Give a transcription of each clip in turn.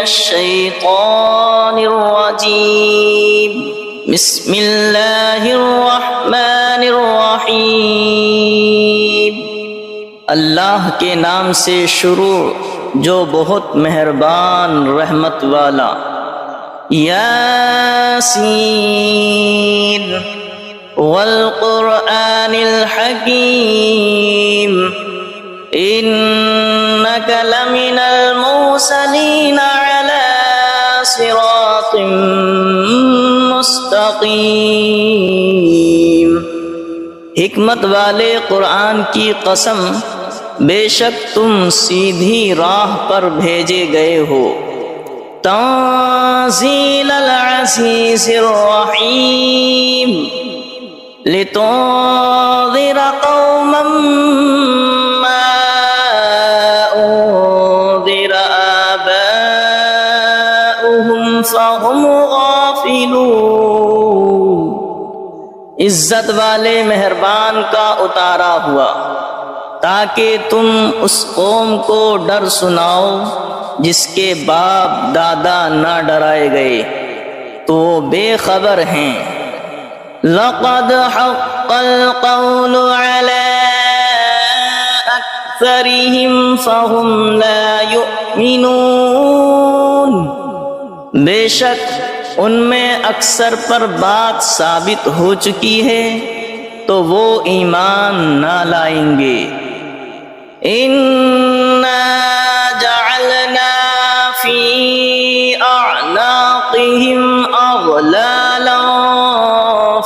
الشیطان الرجیم بسم اللہ الرحمن الرحیم اللہ کے نام سے شروع جو بہت مہربان رحمت والا۔ یاسین والقرآن الحکیم انک لمن المرسلین علی صراط مستقیم۔ حکمت والے قرآن کی قسم، بے شک تم سیدھی راہ پر بھیجے گئے ہو۔ تنزیل العزیز الرحیم لتنذر قوما ما انذر آباؤهم فهم غافلون۔ عزت والے مہربان کا اتارا ہوا تاکہ تم اس قوم کو ڈر سناؤ جس کے باپ دادا نہ ڈرائے گئے تو وہ بے خبر ہیں۔ لقد حق القول على اکثرهم فهم لا يؤمنون۔ بے شک ان میں اکثر پر بات ثابت ہو چکی ہے تو وہ ایمان نہ لائیں گے۔ اِنَّا جَعَلْنَا فِي أَعْنَاقِهِمْ أَغْلَالًا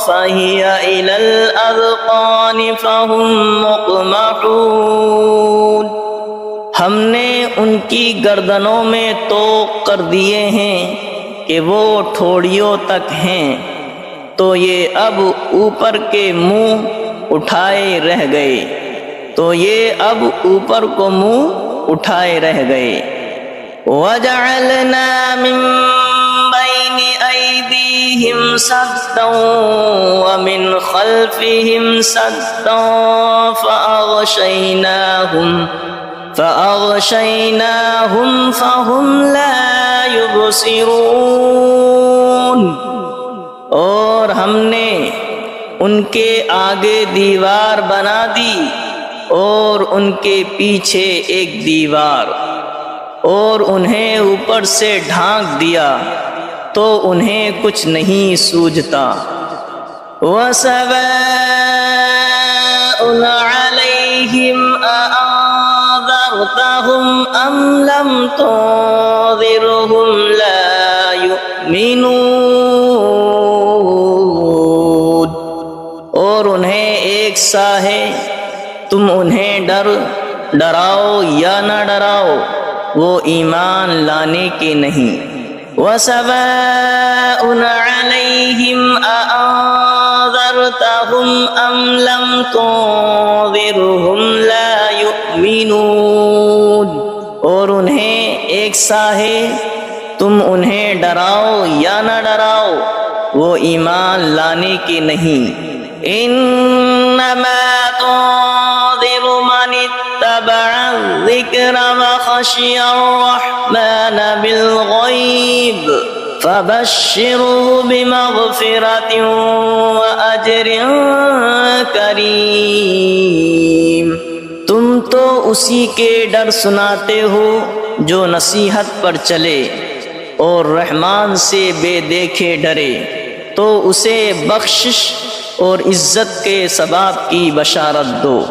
فَهِيَ إِلَى الْأَذْقَانِ فَهُمْ مُقْمَحُونَ۔ ہم نے ان کی گردنوں میں طوق کر دیے ہیں کہ وہ ٹھوڑیوں تک ہیں، تو یہ اب اوپر کے منہ اٹھائے رہ گئے، تو یہ اب اوپر کو منہ اٹھائے رہ گئے۔ وَجَعَلْنَا مِن بَيْنِ أَيْدِيهِمْ سَدًّا وَمِنْ خَلْفِهِمْ سَدًّا فَأَغْشَيْنَاهُمْ فَهُمْ لَا يُبْصِرُونَ۔ اور ہم نے ان کے آگے دیوار بنا دی اور ان کے پیچھے ایک دیوار، اور انہیں اوپر سے ڈھانک دیا تو انہیں کچھ نہیں سوجھتا۔ وَسَوَاءٌ عَلَيْهِمْ أَأَنذَرْتَهُمْ أَمْ لَمْ تُنذِرْهُمْ لَا يُؤْمِنُونَ۔ اور انہیں ایک سا ہے، تم انہیں ڈراؤ یا نہ ڈراؤ، وہ ایمان لانے کے نہیں۔ وَسَوَاءٌ عَلَيْهِمْ أَأَنذَرْتَهُمْ أَمْ لَمْ تُنذِرْهُمْ لَا يُؤْمِنُونَ۔ اور انہیں ایک سا ہے، تم انہیں ڈراؤ یا نہ ڈراؤ، وہ ایمان لانے کے نہیں۔ انما تنذر من اتبع الذکر وخشی الرحمن بالغیب فبشره بمغفرة وأجر کریم۔ تم تو اسی کے ڈر سناتے ہو جو نصیحت پر چلے اور رحمان سے بے دیکھے ڈرے، تو اسے بخشش اور عزت کے ثواب کی بشارت دو۔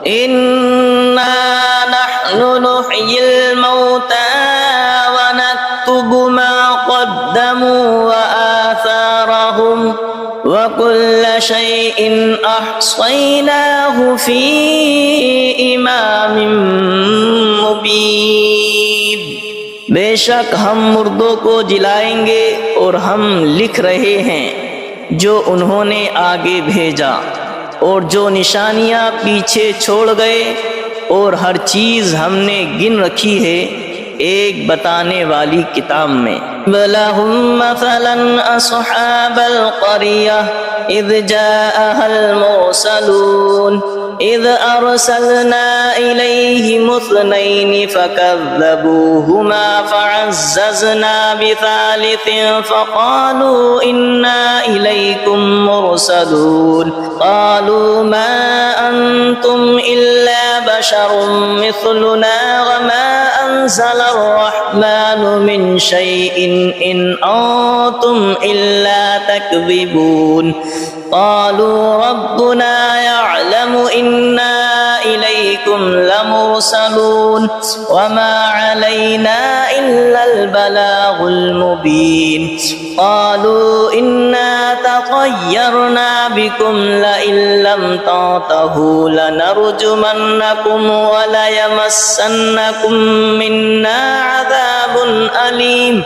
اِنَّا نَحْنُ نُحْيِي الْمَوْتَى وَنَكْتُبُ مَا قَدَّمُوا وَآثَارَهُمْ وَكُلَّ شَيْءٍ أَحْصَيْنَاهُ فِي إِمَامٍ مُبِينٍ۔ بے شک ہم مردوں کو جلائیں گے اور ہم لکھ رہے ہیں جو انہوں نے آگے بھیجا اور جو نشانیاں پیچھے چھوڑ گئے، اور ہر چیز ہم نے گن رکھی ہے ایک بتانے والی کتاب میں۔ وَلَهُمْ مَثَلًا أَصْحَابَ الْقَرْيَةِ إِذْ جَاءَهَا الْمُرْسَلُونَ إذ أرسلنا إليهم اثنين فكذبوهما فعززنا بثالث فقالوا إنا إليكم مرسلون قالوا ما أنتم إلا بشر مثلنا وما أنزل الرحمن من شيء إن أنتم إلا تكذبون قالوا ربنا يعلم إنا إليكم لمرسلون وما علينا إلا البلاغ المبين قالوا إنا تطيرنا بكم لئن لم تنتهوا لنرجمنكم وليمسنكم منا عذاب أليم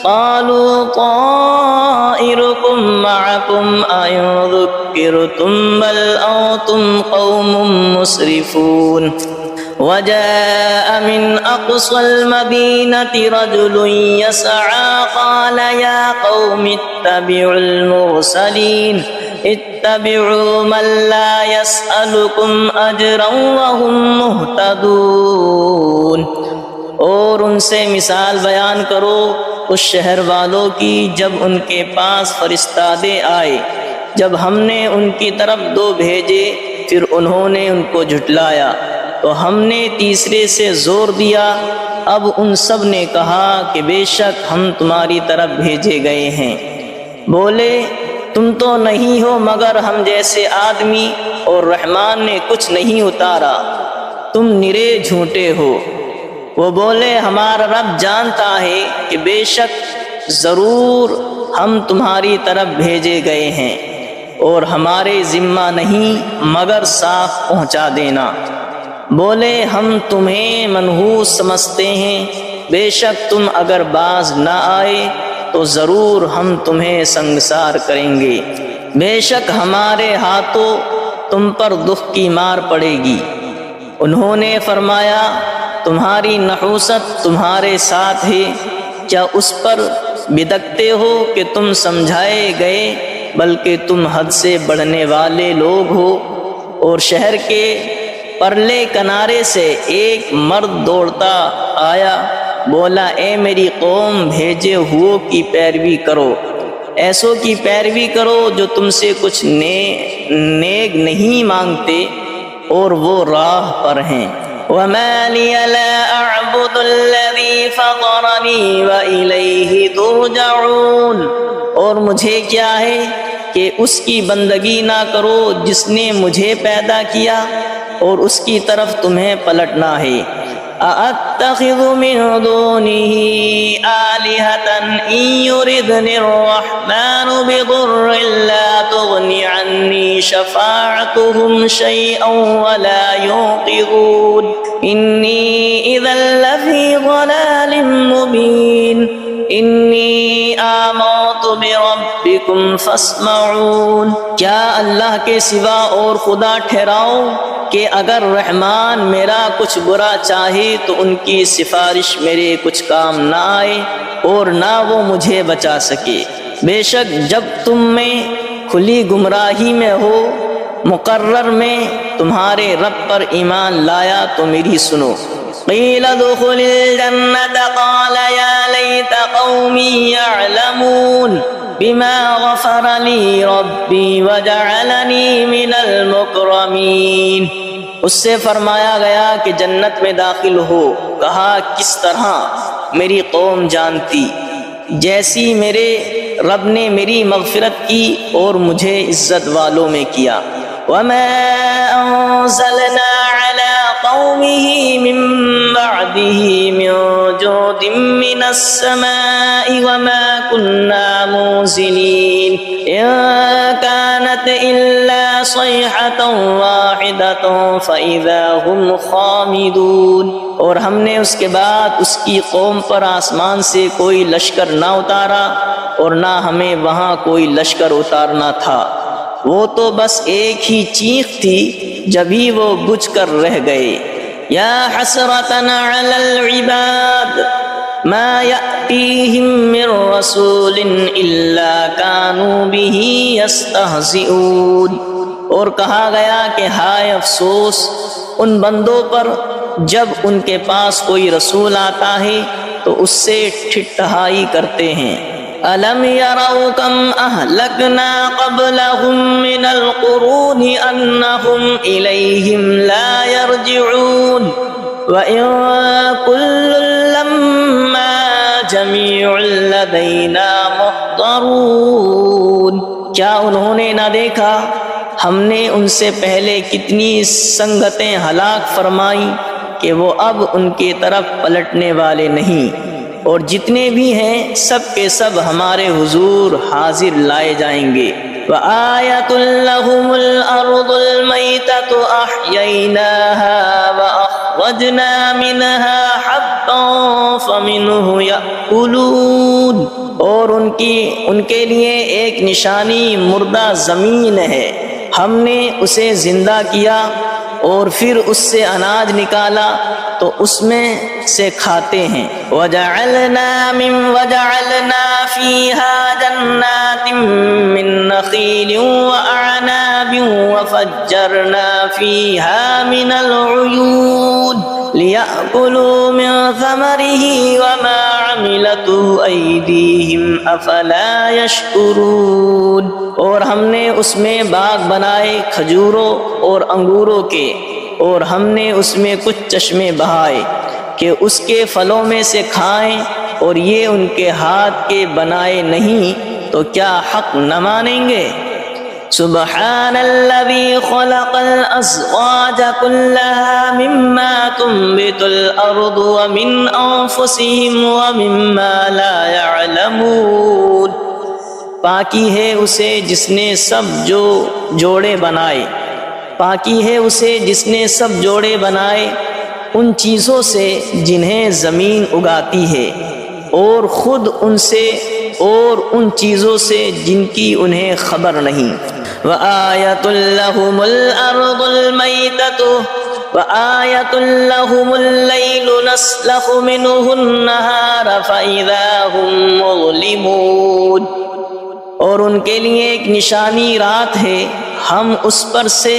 قالوا طائركم معكم أئن ذكرتم بل أنتم قوم مسرفون وجاء من أقصى المدينة رجل يسعى قال يا قوم اتبعوا المرسلين اتبعوا من لا يسألكم أجرا وهم مهتدون اور ان سے مثال بیان کرو اس شہر والوں کی جب ان کے پاس فرستادے آئے، جب ہم نے ان کی طرف دو بھیجے پھر انہوں نے ان کو جھٹلایا تو ہم نے تیسرے سے زور دیا۔ اب ان سب نے کہا کہ بے شک ہم تمہاری طرف بھیجے گئے ہیں۔ بولے تم تو نہیں ہو مگر ہم جیسے آدمی اور رحمان نے کچھ نہیں اتارا، تم نرے جھوٹے ہو۔ وہ بولے ہمارا رب جانتا ہے کہ بے شک ضرور ہم تمہاری طرف بھیجے گئے ہیں اور ہمارے ذمہ نہیں مگر صاف پہنچا دینا۔ بولے ہم تمہیں منحوس سمجھتے ہیں، بے شک تم اگر باز نہ آئے تو ضرور ہم تمہیں سنگسار کریں گے، بے شک ہمارے ہاتھوں تم پر دکھ کی مار پڑے گی۔ انہوں نے فرمایا تمہاری نحوست تمہارے ساتھ ہے، کیا اس پر بدکتے ہو کہ تم سمجھائے گئے، بلکہ تم حد سے بڑھنے والے لوگ ہو۔ اور شہر کے پرلے کنارے سے ایک مرد دوڑتا آیا، بولا اے میری قوم بھیجے ہوئوں کی پیروی کرو، ایسوں کی پیروی کرو جو تم سے کچھ نیک نہیں مانگتے اور وہ راہ پر ہیں۔ وَمَا لِيَ لَا أَعْبُدُ الَّذِي فَطَرَنِي وَإِلَيْهِ تُرْجَعُونَ، اور مجھے کیا ہے کہ اس کی بندگی نہ کرو جس نے مجھے پیدا کیا اور اس کی طرف تمہیں پلٹنا ہے۔ أَأَتَّخِذُ مِن دُونِهِ آلِهَةً إِن يُرِدْنِ الرَّحْمَنُ بِضُرٍّ لَّا تُغْنِ عَنِّي شَفَاعَتُهُمْ شَيْئًا وَلَا يُنقِذُونِ إِنِّي إِذًا لَّفِي ضَلَالٍ مُّبِينٍ إِنِّي آمَنتُ بِرَبِّكُمْ فَاسْمَعُونِ، کیا اللہ کے سوا اور خدا ٹھہراؤ کہ اگر رحمان میرا کچھ برا چاہے تو ان کی سفارش میرے کچھ کام نہ آئے اور نہ وہ مجھے بچا سکے۔ بے شک جب تم میں کھلی گمراہی میں ہو مقرر میں تمہارے رب پر ایمان لایا تو میری سنو۔ قیل ادخل الجنة قال یا لیت قومی یعلمون بما غفر لی ربی وجعلنی من المکرمین، اس سے فرمایا گیا کہ جنت میں داخل ہو، کہا کس طرح میری قوم جانتی، جیسی میرے رب نے میری مغفرت کی اور مجھے عزت والوں میں کیا۔ وما انزلنا على قومه من بعده من جود من السماء وما كنا منزلين إن كانت إلا صيحة واحدة فإذا هم خامدون، اور ہم نے اس کے بعد اس کی قوم پر آسمان سے کوئی لشکر نہ اتارا اور نہ ہمیں وہاں کوئی لشکر اتارنا تھا، وہ تو بس ایک ہی چیخ تھی جبھی وہ بجھ کر رہ گئے۔ یا حسرتنا علی العباد ما یأتیہم من رسول الا کانوا به یستہزئون، اور کہا گیا کہ ہائے افسوس ان بندوں پر جب ان کے پاس کوئی رسول آتا ہے تو اس سے ٹھٹھائی کرتے ہیں۔ أَلَمْ يَرَوْا كَمْ أَهْلَكْنَا قَبْلَهُمْ مِنَ الْقُرُونِ أَنَّهُمْ إِلَيْهِمْ لَا يَرْجِعُونَ وَإِن كُلٌّ لَّمَّا جَمِيعٌ لَّدَيْنَا مُحْضَرُونَ۔ کیا انہوں نے نہ دیکھا ہم نے ان سے پہلے کتنی سنگتیں ہلاک فرمائیں کہ وہ اب ان کی طرف پلٹنے والے نہیں، اور جتنے بھی ہیں سب کے سب ہمارے حضور حاضر لائے جائیں گے۔ وَآيَةٌ لَّهُمُ الْأَرْضُ الْمَيْتَةُ أَحْيَيْنَاهَا وَأَخْرَجْنَا مِنْهَا حَبًّا فَمِنْهُ يَأْكُلُونَ۔ اور ان کے لیے ایک نشانی مردہ زمین ہے، ہم نے اسے زندہ کیا اور پھر اس سے اناج نکالا تو اس میں سے کھاتے ہیں۔ وَجَعَلْنَا فِيهَا جَنَّاتٍ مِّن نَّخِيلٍ وَأَعْنَابٍ وَفَجَّرْنَا فِيهَا مِنَ الْعُيُونِ لِيَأْكُلُوا مِن ثَمَرِهِ وَمَا عَمِلَتْهُ أَيْدِيهِمْ أَفَلَا يَشْكُرُونَ۔ اور ہم نے اس میں باغ بنائے کھجوروں اور انگوروں کے، اور ہم نے اس میں کچھ چشمے بہائے کہ اس کے پھلوں میں سے کھائیں، اور یہ ان کے ہاتھ کے بنائے نہیں تو کیا حق نہ مانیں گے؟ سبحان الذي خلق الأزواج كلها مما تنبت الأرض ومن أنفسهم ومما لا يعلمون۔ پاکی ہے اسے جس نے سب جوڑے بنائے، پاکی ہے اسے جس نے سب جوڑے بنائے ان چیزوں سے جنہیں زمین اگاتی ہے، اور خود ان سے اور ان چیزوں سے جن کی انہیں خبر نہیں۔ وَآيَةٌ لَّهُمُ الْأَرْضُ الْمَيْتَةُ وَآيَةٌ لَّهُمُ اللَّيْلُ نَسْلَخُ مِنْهُ النَّهَارَ فَإِذَا هُمْ مُظْلِمُونَ۔ اور ان کے لیے ایک نشانی رات ہے، ہم اس پر سے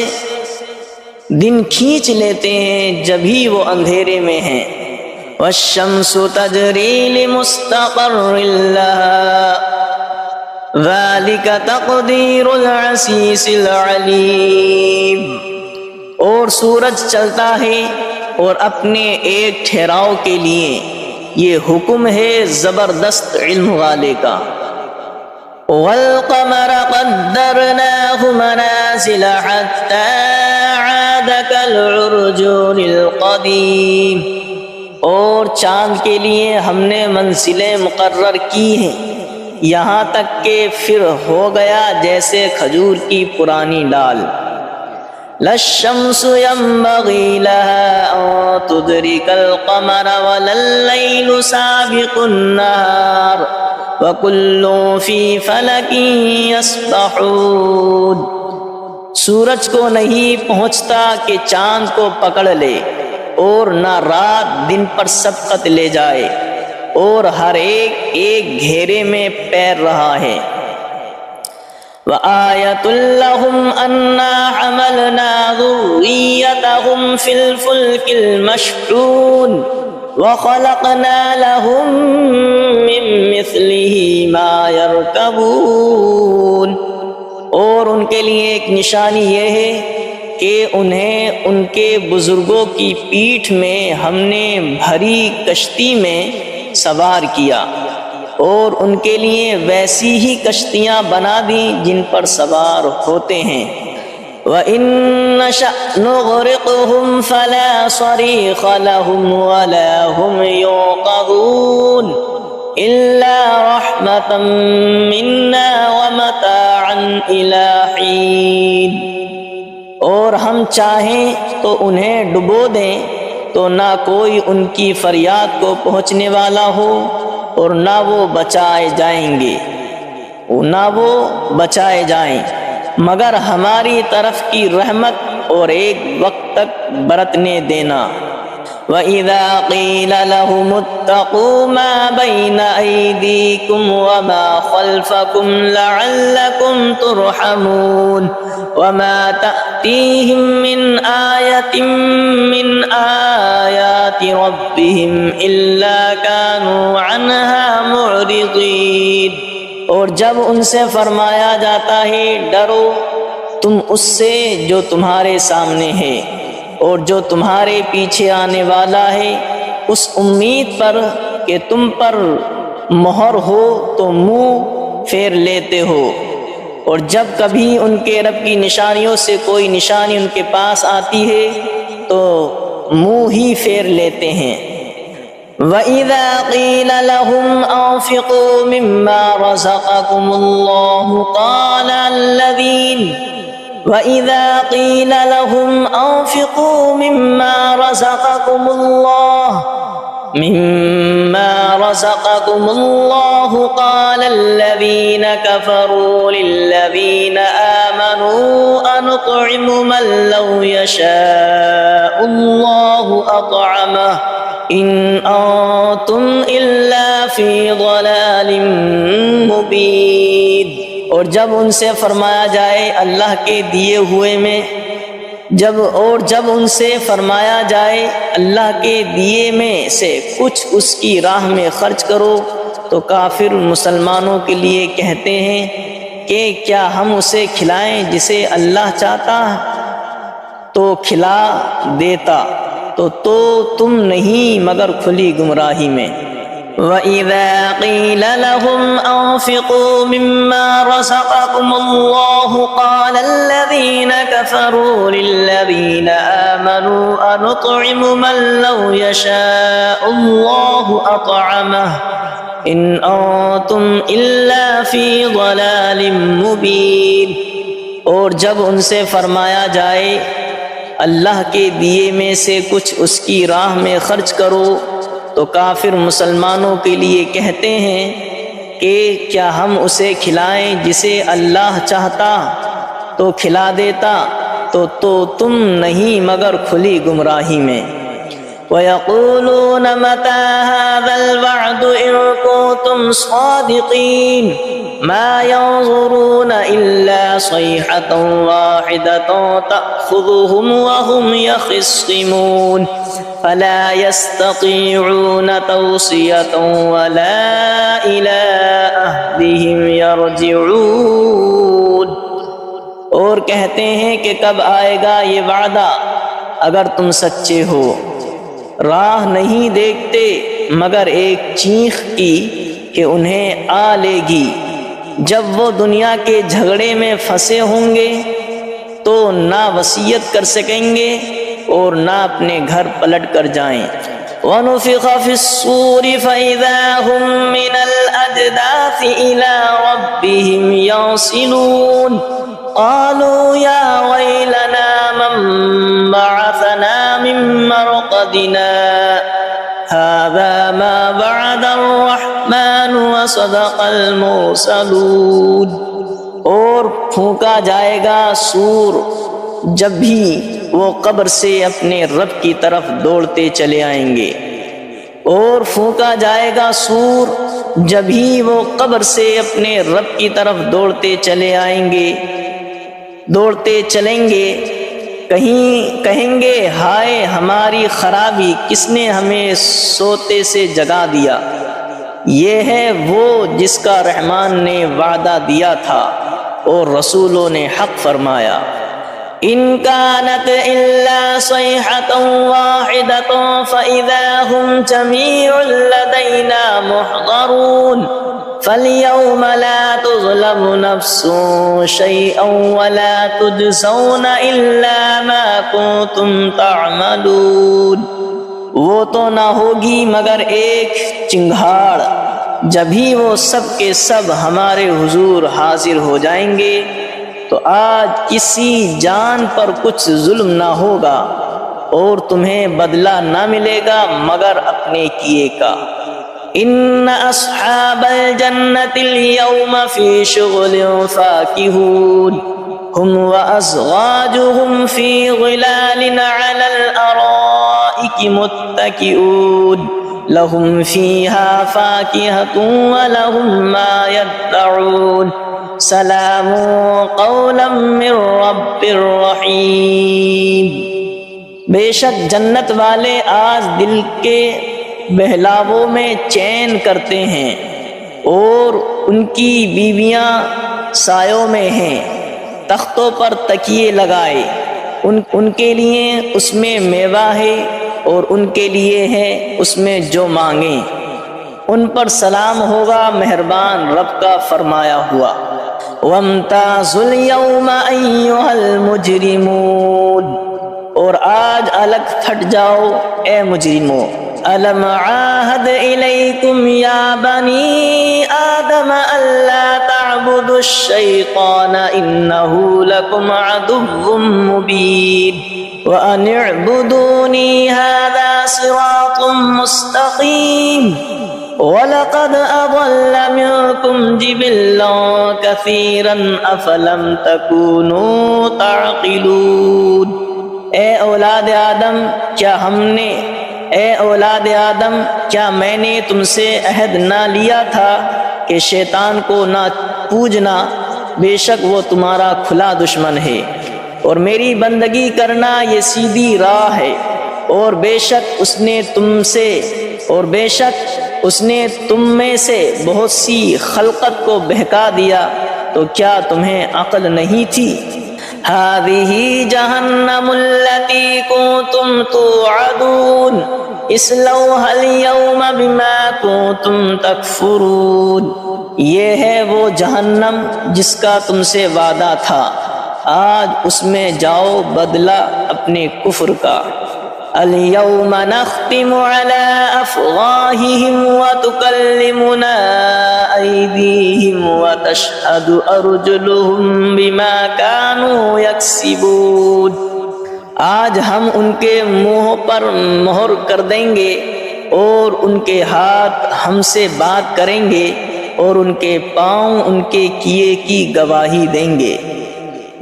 دن کھینچ لیتے ہیں جبھی وہ اندھیرے میں ہیں۔ وَالشَّمْسُ تَجْرِي لِمُسْتَقَرٍّ لَّهَا ذَلِكَ تَقْدِيرُ الْعَزِيزِ الْعَلِيمِ۔ اور سورج چلتا ہے اور اپنے ایک ٹھہراؤ کے لیے، یہ حکم ہے زبردست علم والے کا۔ وَالْقَمَرَ قَدَّرْنَاهُ مَنَازِلَ حَتَّى عَادَ كَالْعُرْجُونِ الْقَدِيمِ۔ اور چاند کے لیے ہم نے منزلیں مقرر کی ہیں یہاں تک کہ پھر ہو گیا جیسے کھجور کی پرانی ڈال۔ لَا الشَّمْسُ يَنبَغِي لَهَا أَن تُدْرِكَ الْقَمَرَ وَلَا اللَّيْلُ سَابِقُ النَّهَارِ وَكُلٌّ فِي فَلَكٍ يَسْبَحُونَ۔ سورج کو نہیں پہنچتا کہ چاند کو پکڑ لے، اور نہ رات دن پر سبقت لے جائے، اور ہر ایک گھیرے میں پیر رہا ہے۔ وَآيَةٌ لَّهُمْ أَنَّا حَمَلْنَا ذُرِّيَّتَهُمْ فِي الْفُلْكِ الْمَشْحُونِ وَخَلَقْنَا لَهُم مِّن مِّثْلِهِ مَا يَرْكَبُونَ۔ اور ان کے لیے ایک نشانی یہ ہے کہ انہیں ان کے بزرگوں کی پیٹھ میں ہم نے بھری کشتی میں سوار کیا، اور ان کے لیے ویسی ہی کشتیاں بنا دیں جن پر سوار ہوتے ہیں۔ وَإِن نَّشَأْ نُغْرِقْهُمْ فَلَا صَرِيخَ لَهُمْ وَلَا هُمْ يُنقَذُونَ إِلَّا رَحْمَةً مِّنَّا وَمَتَاعًا إِلَىٰ حِينٍ۔ اور ہم چاہیں تو انہیں ڈبو دیں تو نہ کوئی ان کی فریاد کو پہنچنے والا ہو، اور نہ وہ بچائے جائیں مگر ہماری طرف کی رحمت اور ایک وقت تک برتنے دینا۔ وَإِذَا قِيلَ لَهُمُ اتَّقُوا مَا بَيْنَ أَيْدِيكُمْ وَمَا خَلْفَكُمْ لَعَلَّكُمْ تُرْحَمُونَ وَمَا تَأْتِيهِمْ مِنْ آيَةٍ مِنْ آيَاتِ رَبِّهِمْ إِلَّا كَانُوا عَنْهَا مُعْرِضِينَ۔ اور جب ان سے فرمایا جاتا ہے ڈرو تم اس سے جو تمہارے سامنے ہے اور جو تمہارے پیچھے آنے والا ہے، اس امید پر کہ تم پر مہر ہو تو منہ پھیر لیتے ہو، اور جب کبھی ان کے رب کی نشانیوں سے کوئی نشانی ان کے پاس آتی ہے تو منہ ہی پھیر لیتے ہیں۔ وَإِذَا قِيلَ لَهُمْ أَنفِقُوا مِمَّا رَزَقَكُمُ اللَّهُ وَإِذَا قِيلَ لَهُمْ أَنفِقُوا مِمَّا رَزَقَكُمُ اللَّهُ قَالَ الَّذِينَ كَفَرُوا لِلَّذِينَ آمَنُوا أَنُطْعِمُ مَن لَّوْ يَشَاءُ اللَّهُ أَطْعَمَهُ إِنْ أَنتُمْ إِلَّا فِي ضَلَالٍ مُّبِينٍ۔ اور جب ان سے فرمایا جائے اللہ کے دیے ہوئے میں جب ان سے فرمایا جائے اللہ کے دیے میں سے کچھ اس کی راہ میں خرچ کرو تو کافر مسلمانوں کے لیے کہتے ہیں کہ کیا ہم اسے کھلائیں جسے اللہ چاہتا تو کھلا دیتا، تو تم نہیں مگر کھلی گمراہی میں۔ وَإِذَا قِيلَ لَهُمْ أَنفِقُوا مِمَّا رَزَقَكُمُ اللَّهُ قَالَ الَّذِينَ كَفَرُوا لِلَّذِينَ آمَنُوا أَنُطْعِمُ مَن لَّوْ يَشَاءُ اللَّهُ أَطْعَمَهُ إِنْ أَنتُمْ إِلَّا فِي ضَلَالٍ مُّبِينٍ۔ اور جب ان سے فرمایا جائے اللہ کے دیے میں سے کچھ اس کی راہ میں خرچ کرو تو کافر مسلمانوں کے لیے کہتے ہیں کہ کیا ہم اسے کھلائیں جسے اللہ چاہتا تو کھلا دیتا، تو تم نہیں مگر کھلی گمراہی میں۔ وَيَقُولُونَ مَتَىٰ هَٰذَا الْوَعْدُ إِن كُنتُمْ صَادِقِينَ مَا يَنظُرُونَ إِلَّا صَيْحَةً وَاحِدَةً تَأْخُذُهُمْ وَهُمْ يَخِصِّمُونَ فَلَا يَسْتَطِيعُونَ تَوْصِيَةً وَلَا إِلَىٰ أَهْلِهِمْ يَرْجِعُونَ۔ اور کہتے ہیں کہ کب آئے گا یہ وعدہ اگر تم سچے ہو، راہ نہیں دیکھتے مگر ایک چیخ کی کہ انہیں آ لے گی، جب وہ دنیا کے جھگڑے میں پھنسے ہوں گے تو نہ وصیت کر سکیں گے اور نہ اپنے گھر پلٹ کر جائیں۔ وَنُفِخَ فِي الصُّورِ فَإِذَا هُم مِّنَ الْأَجْدَاثِ إِلَىٰ رَبِّهِمْ يَنسِلُونَ قَالُوا يَا وَيْلَنَا مَن بَعَثَنَا مِن مَّرْقَدِنَا هَٰذَا مَا وَعَدَ الرَّحْمَٰنُ وَصَدَقَ الْمُرْسَلُونَ۔ اور پھونکا جائے گا سور جب بھی وہ قبر سے اپنے رب کی طرف دوڑتے چلے آئیں گے، اور پھونکا جائے گا سور جب ہی وہ قبر سے اپنے رب کی طرف دوڑتے چلیں گے، کہیں گے ہائے ہماری خرابی، کس نے ہمیں سوتے سے جگا دیا۔ یہ ہے وہ جس کا رحمان نے وعدہ دیا تھا اور رسولوں نے حق فرمایا۔ إِن كَانَتْ إِلَّا صَيْحَةً وَاحِدَةً فَإِذَا هُمْ جَمِيعٌ لَّدَيْنَا مُحْضَرُونَ فَالْيَوْمَ لَا تُظْلَمُ نَفْسٌ شَيْئًا وَلَا تُجْزَوْنَ إِلَّا مَا كُنتُمْ تَعْمَلُونَ۔ وہ تو نہ ہوگی مگر ایک چنگھاڑ، جبھی وہ سب کے سب ہمارے حضور حاضر ہو جائیں گے تو آج کسی جان پر کچھ ظلم نہ ہوگا اور تمہیں بدلہ نہ ملے گا مگر اپنے کیے کا۔ ان اصحاب الجنة اليوم في شغل فاكهون هم وازواجهم في ظلال على الارائك الارائك متكئون لهم فيها فاكهة ولهم ما يدعون سلام قولا من رب رحیم۔ بے شک جنت والے آج دل کے بہلاووں میں چین کرتے ہیں، اور ان کی بیویاں سایوں میں ہیں، تختوں پر تکیے لگائے، ان کے لیے اس میں میوہ ہے اور ان کے لیے ہے اس میں جو مانگیں، ان پر سلام ہوگا مہربان رب کا فرمایا ہوا۔ وَامْتَازُوا الْيَوْمَ أَيُّهَا الْمُجْرِمُونَ، اور آج الگ پھٹ جاؤ اے مجرموں۔ أَلَمْ عَاهَدْ إِلَيْكُمْ يَا بَنِي آدَمَ أَلَّا تَعْبُدُوا الشَّيْطَانَ إِنَّهُ لَكُمْ عَدُوٌّ مُّبِينٌ وَأَنِ اعْبُدُونِي هَذَا صِرَاطٌ مُّسْتَقِيمٌ وَلَقَدْ أَضَلَّ مِنكُمْ جِبِلًّا كَثِيرًا أَفَلَمْ تَكُونُوا تَعْقِلُونَ۔ اے اولاد آدم کیا میں نے تم سے عہد نہ لیا تھا کہ شیطان کو نہ پوجنا، بے شک وہ تمہارا کھلا دشمن ہے، اور میری بندگی کرنا یہ سیدھی راہ ہے، اور بے شک اس نے تم میں سے بہت سی خلقت کو بہکا دیا، تو کیا تمہیں عقل نہیں تھی؟ هذه جہنم التي كنتم توعدون اصلوها اليوم بما كنتم تکفرون، یہ ہے وہ جہنم جس کا تم سے وعدہ تھا، آج اس میں جاؤ بدلہ اپنے کفر کا۔ اليوم نختم على أفواههم وتكلمنا أيديهم وتشهد أرجلهم بما كانوا يكسبون، آج ہم ان کے منہوں پر مہر کر دیں گے، اور ان کے ہاتھ ہم سے بات کریں گے، اور ان کے پاؤں ان کے کیے کی گواہی دیں گے۔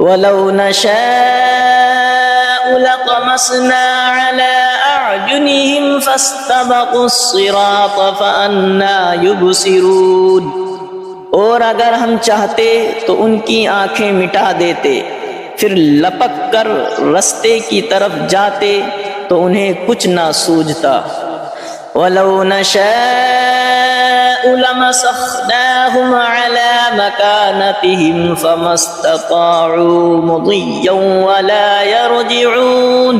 وَلَوْ نَشَاءُ لَطَمَسْنَا عَلَىٰ أَعْيُنِهِمْ فَاسْتَبَقُوا الصِّرَاطَ فَأَنَّىٰ يُبْصِرُونَ، اور اگر ہم چاہتے تو ان کی آنکھیں مٹا دیتے، پھر لپک کر رستے کی طرف جاتے تو انہیں کچھ نہ سوجھتا۔ وَلَوْ نَشَاءُ لَمَسَخْنَاهُمْ عَلَىٰ مَكَانَتِهِمْ فَمَا اسْتَطَاعُوا مُضِيًّا وَلَا يَرْجِعُونَ،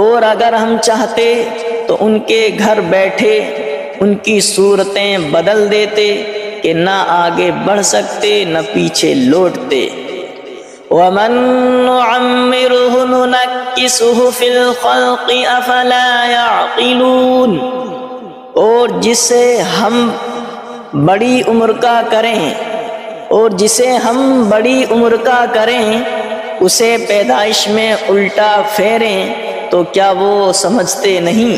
اور اگر ہم چاہتے تو ان کے گھر بیٹھے ان کی صورتیں بدل دیتے کہ نہ آگے بڑھ سکتے نہ پیچھے لوٹتے۔ وَمَن نُّعَمِّرْهُ نُنَكِّسْهُ فِي الْخَلْقِ أَفَلَا يَعْقِلُونَ، اور جسے ہم بڑی عمر کا کریں اسے پیدائش میں الٹا پھیریں تو کیا وہ سمجھتے نہیں؟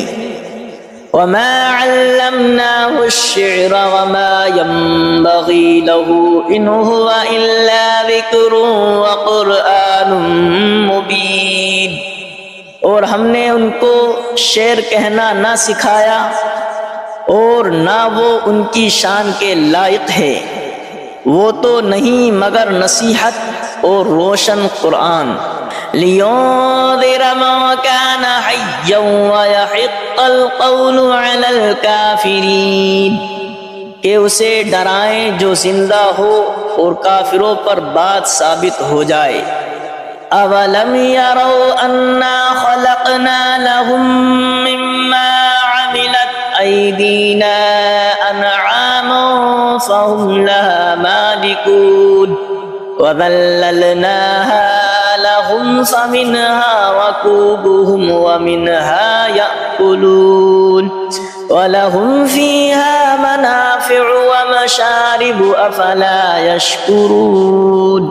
وَمَا عَلَّمْنَاهُ الشِّعْرَ وَمَا يَنبَغِي لَهُ إِنْ هُوَ إِلَّا ذِكْرٌ وَقُرْآنٌ مُبِينٌ، اور ہم نے ان کو شعر کہنا نہ سکھایا، اور نہ وہ ان کی شان کے لائق ہے، وہ تو نہیں مگر نصیحت اور روشن قرآن۔ لِيُنذِرَ مَن كَانَ حَيًّا وَيَحِقَّ الْقَوْلُ عَلَى الْكَافِرِينَ، کہ اسے ڈرائیں جو زندہ ہو اور کافروں پر بات ثابت ہو جائے۔ أَوَلَمْ يَرَوْا أَنَّا خَلَقْنَا لَهُم مِّمَّا عَمِلَتْ أَيْدِينَا أَنْعَامًا فَهُمْ لَهَا مَالِكُونَ وَذَلَّلْنَاهَا لَهُمْ فَمِنْهَا رَكُوبُهُمْ وَمِنْهَا يَأْكُلُونَ وَلَهُمْ فِيهَا مَنَافِعُ وَمَشَارِبُ أَفَلَا يَشْكُرُونَ،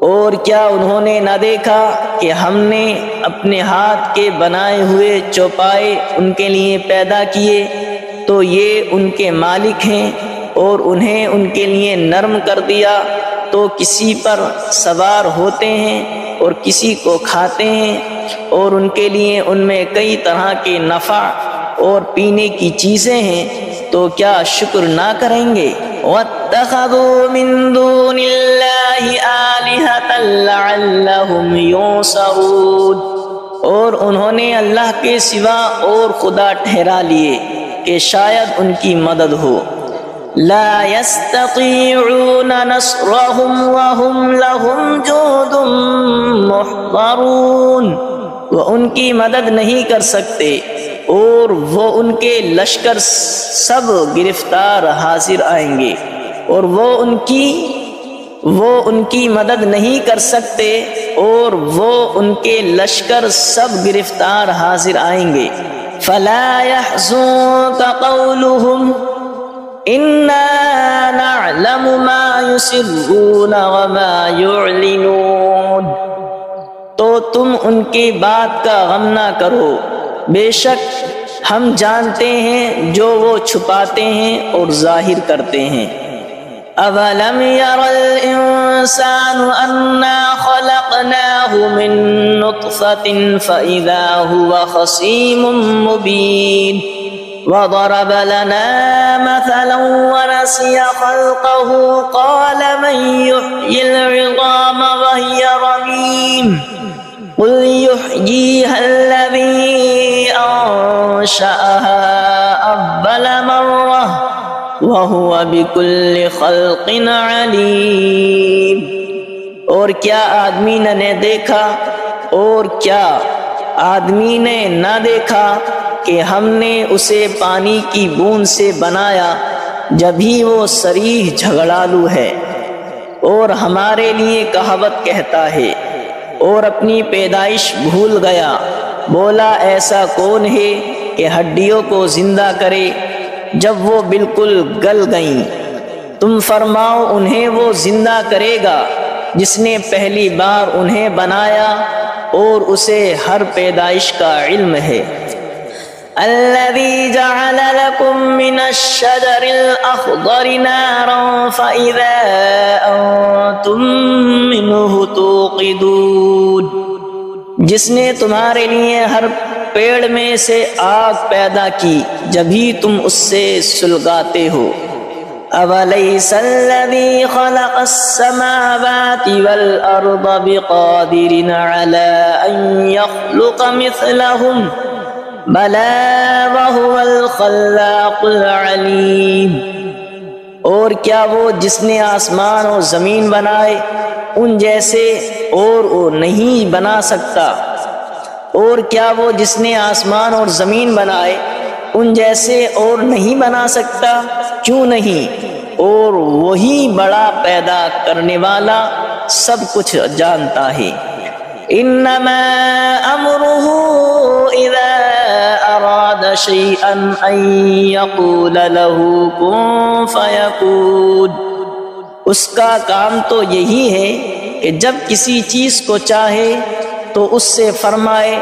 اور کیا انہوں نے نہ دیکھا کہ ہم نے اپنے ہاتھ کے بنائے ہوئے چوپائے ان کے لیے پیدا کیے، تو یہ ان کے مالک ہیں، اور انہیں ان کے لیے نرم کر دیا تو کسی پر سوار ہوتے ہیں اور کسی کو کھاتے ہیں، اور ان کے لیے ان میں کئی طرح کے نفع اور پینے کی چیزیں ہیں، تو کیا شکر نہ کریں گے؟ وَاتَّخَذُوا مِن دُونِ اللَّهِ آلِهَةً لَعَلَّهُمْ يُنصَرُونَ، اور انہوں نے اللہ کے سوا اور خدا ٹھہرا لیے کہ شاید ان کی مدد ہو۔ لا يستطيعون نصرهم وهم لهم جند محضرون، وہ ان کی مدد نہیں کر سکتے اور وہ ان کے لشکر سب گرفتار حاضر آئیں گے، اور وہ ان کی مدد نہیں کر سکتے اور وہ ان کے لشکر سب گرفتار حاضر آئیں گے۔ فلا يحزنك قولهم انا نعلم ما يسرون وما يعلنون، تو تم ان کی بات کا غم نہ کرو، بے شک ہم جانتے ہیں جو وہ چھپاتے ہیں اور ظاہر کرتے ہیں۔ اولم ير الانسان انا خلقناه من نطفة فاذا هو خصيم مبين، وضرب لنا مثلا ونسي خلقه قال من يحيي العظام وهي رميم قل يحييها الذي أنشأها أول مرة وهو بكل خلق عليم، اور کیا آدمی نے دیکھا اور کیا آدمی نے نہ دیکھا کہ ہم نے اسے پانی کی بوند سے بنایا جبھی وہ صریح جھگڑالو ہے، اور ہمارے لیے کہاوت کہتا ہے اور اپنی پیدائش بھول گیا، بولا ایسا کون ہے کہ ہڈیوں کو زندہ کرے جب وہ بالکل گل گئیں؟ تم فرماؤ انہیں وہ زندہ کرے گا جس نے پہلی بار انہیں بنایا اور اسے ہر پیدائش کا علم ہے۔ الذي جعل لكم من الشجر الأخضر نارا فإذا أنتم منه توقدون، جس نے تمہارے لیے ہر پیڑ میں سے آگ پیدا کی جبھی تم اس سے سلگاتے ہو۔ أَوَلَيْسَ الَّذِي خَلَقَ السَّمَاوَاتِ وَالْأَرْضَ بِقَادِرٍ عَلَىٰ أَن يَخْلُقَ مِثْلَهُمْ بَلَىٰ وَهُوَ الْخَلَّاقُ الْعَلِيمُ، اور کیا وہ جس نے آسمان اور زمین بنائے ان جیسے اور وہ نہیں بنا سکتا؟ اور کیا وہ جس نے آسمان اور زمین بنائے ان جیسے اور نہیں بنا سکتا؟ کیوں نہیں، اور وہی بڑا پیدا کرنے والا سب کچھ جانتا ہے۔ انما امره اذا اراد شيئا ان يقول له كن فيكون، اس کا کام تو یہی ہے کہ جب کسی چیز کو چاہے تو اس سے فرمائے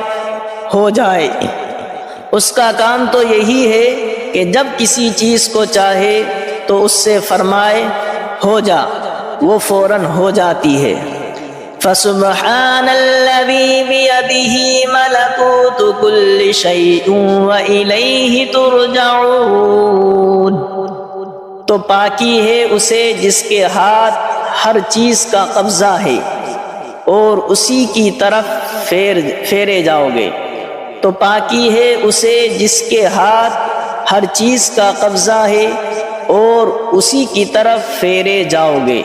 ہو جائے۔ اس کا کام تو یہی ہے کہ جب کسی چیز کو چاہے تو اس سے فرمائے ہو جا، وہ فوراً ہو جاتی ہے۔ فسبحان الذي بيده ملكوت كل شيء وإليه ترجعون، تو پاکی ہے اسے جس کے ہاتھ ہر چیز کا قبضہ ہے اور اسی کی طرف پھیرے جاؤ گے۔ تو پاکی ہے اسے جس کے ہاتھ ہر چیز کا قبضہ ہے اور اسی کی طرف پھیرے جاؤ گے۔